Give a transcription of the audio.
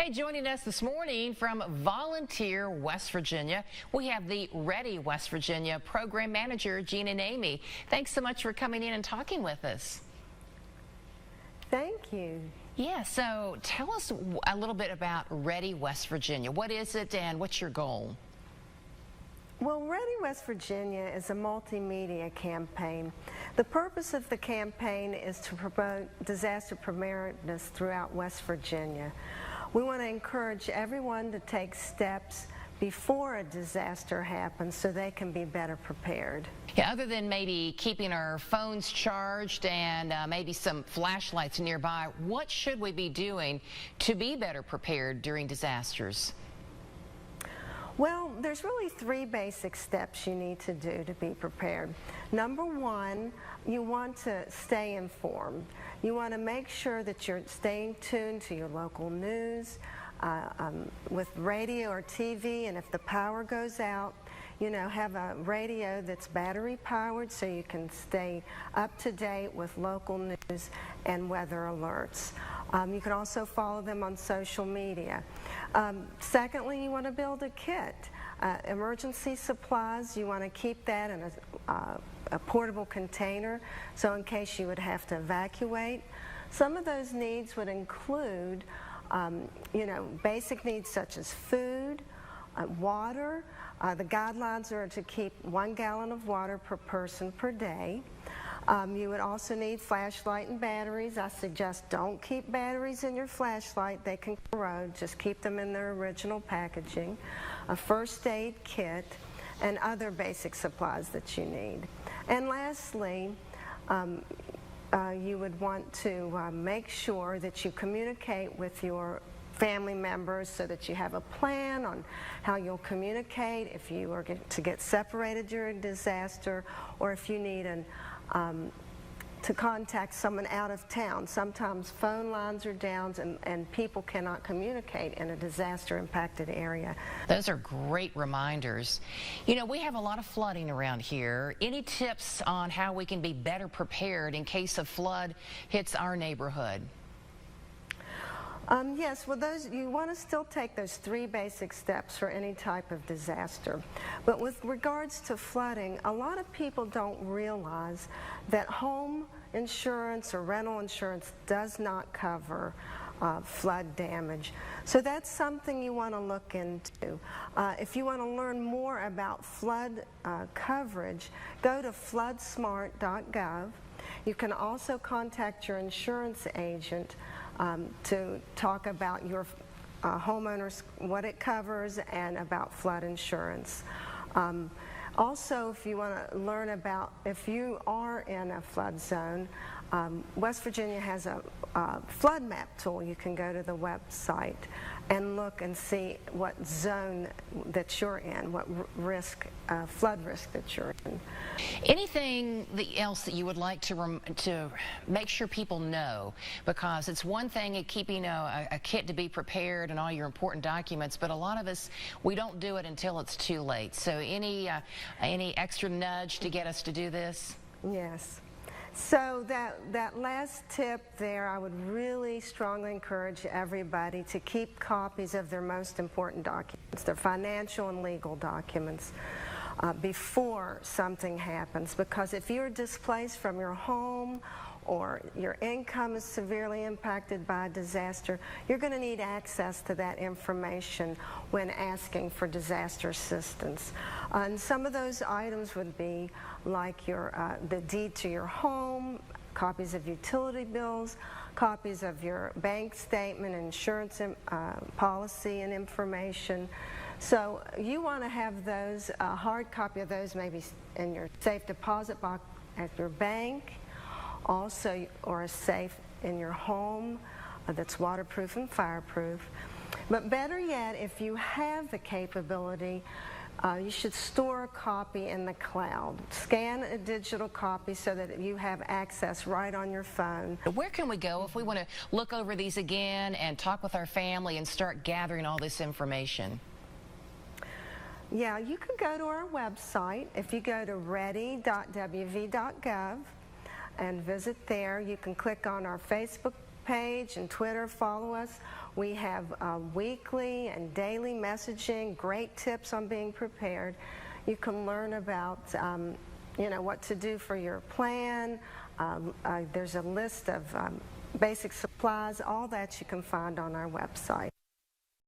Hey, joining us this morning from Volunteer, West Virginia, we have the Ready West Virginia Program Manager, Gina and Amy. Thanks so much for coming in and talking with us. Thank you. Yeah, so tell us a little bit about Ready West Virginia. What is it and what's your goal? Well, Ready West Virginia is a multimedia campaign. The purpose of the campaign is to promote disaster preparedness throughout West Virginia. We want to encourage everyone to take steps before a disaster happens so they can be better prepared. Yeah, other than maybe keeping our phones charged and maybe some flashlights nearby, what should we be doing to be better prepared during disasters? Well, there's really three basic steps you need to do to be prepared. Number one, you want to stay informed. You want to make sure that you're staying tuned to your local news with radio or TV, and if the power goes out, you know, have a radio that's battery powered so you can stay up to date with local news and weather alerts. You can also follow them on social media. Secondly, you want to build a kit. Emergency supplies, you want to keep that in a portable container, so in case you would have to evacuate. Some of those needs would include, you know, basic needs such as food, water. The guidelines are to keep 1 gallon of water per person per day. You would also need flashlight and batteries. I suggest don't keep batteries in your flashlight. They can corrode. Just keep them in their original packaging. A first aid kit and other basic supplies that you need. And lastly, you would want to make sure that you communicate with your family members so that you have a plan on how you'll communicate if you are to get separated during disaster, or if you need to contact someone out of town. Sometimes phone lines are down and people cannot communicate in a disaster impacted area. Those are great reminders. You know, we have a lot of flooding around here. Any tips on how we can be better prepared in case a flood hits our neighborhood? Yes, well, you want to still take those three basic steps for any type of disaster. But with regards to flooding, a lot of people don't realize that home insurance or rental insurance does not cover flood damage. So that's something you want to look into. If you want to learn more about flood coverage, go to floodsmart.gov. You can also contact your insurance agent to talk about your homeowners, what it covers, and about flood insurance. Also, if you want to learn about if you are in a flood zone, West Virginia has a flood map tool. You can go to the website and look and see what zone that you're in, what risk, flood risk that you're in. Anything else that you would like to make sure people know? Because it's one thing at keeping a kit to be prepared and all your important documents, but a lot of us, we don't do it until it's too late. So any extra nudge to get us to do this? Yes. So that last tip there, I would really strongly encourage everybody to keep copies of their most important documents, their financial and legal documents, before something happens. Because if you're displaced from your home or your income is severely impacted by a disaster, you're going to need access to that information when asking for disaster assistance. And some of those items would be like the deed to your home, copies of utility bills, copies of your bank statement, insurance policy and information. So you want to have those, a hard copy of those maybe in your safe deposit box at your bank, also, or a safe in your home that's waterproof and fireproof. But better yet, if you have the capability, you should store a copy in the cloud. Scan a digital copy so that you have access right on your phone. Where can we go if we want to look over these again and talk with our family and start gathering all this information? Yeah, you can go to our website. If you go to ready.wv.gov and visit there, you can click on our Facebook page and Twitter. Follow us. We have weekly and daily messaging, great tips on being prepared. You can learn about what to do for your plan. There's a list of basic supplies. All that you can find on our website.